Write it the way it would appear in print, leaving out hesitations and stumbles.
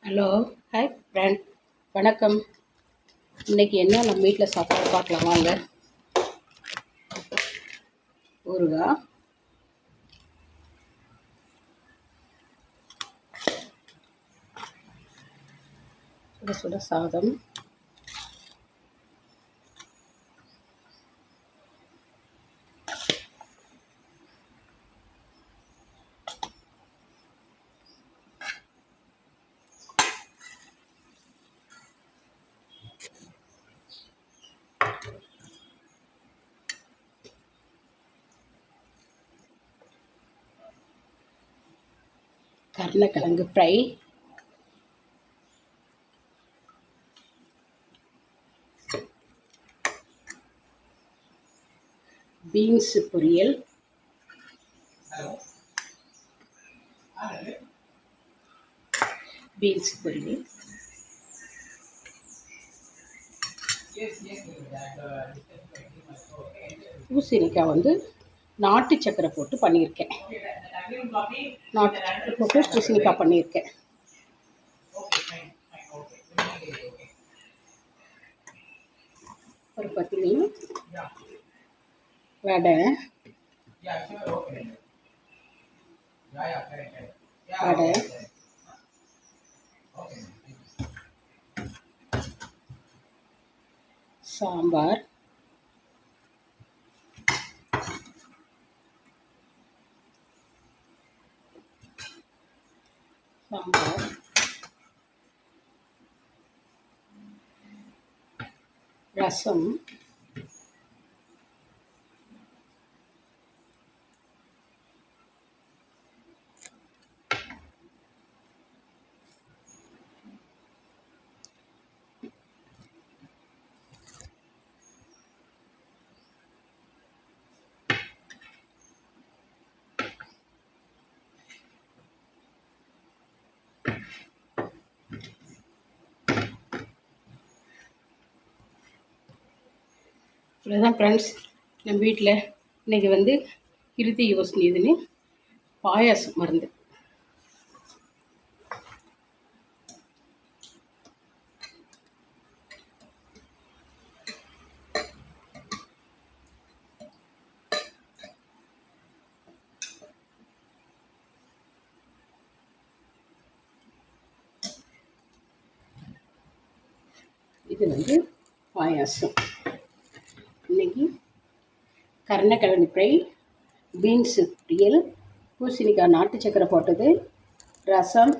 Hello, hi friend, வணக்கம். இன்றைக்கி என்ன நம்ம வீட்டில் சாப்பாடு பார்க்கலாம் வாங்க. ஊறுகாய், சுட சுட சாதம், கருணக்கிழங்கு ஃப்ரை, பீன்ஸு பொரியல், பீன்ஸ் பொரியல், பூசணிக்காய் நாட்டு சக்கரை போட்டு பண்ணியிருக்கேன். நாட்டு சக்கரை போட்டு பூசணிக்காய் பண்ணியிருக்கேன். ஒரு பார்த்தீங்கன்னா வடை, சாம்பார், ரசம், இவ்வளோதான் ஃப்ரெண்ட்ஸ். நம்ம வீட்டில் இன்றைக்கி இறுதி யோசனை இதுன்னு பாயாசம் மருந்து. இது பாயாசம். இன்றைக்கி கருணக்கிழங்கு ஃப்ரை, பீன்ஸு பொரியல், பூசணிக்காய் நாட்டு சக்கரை போட்டது, ரசம்,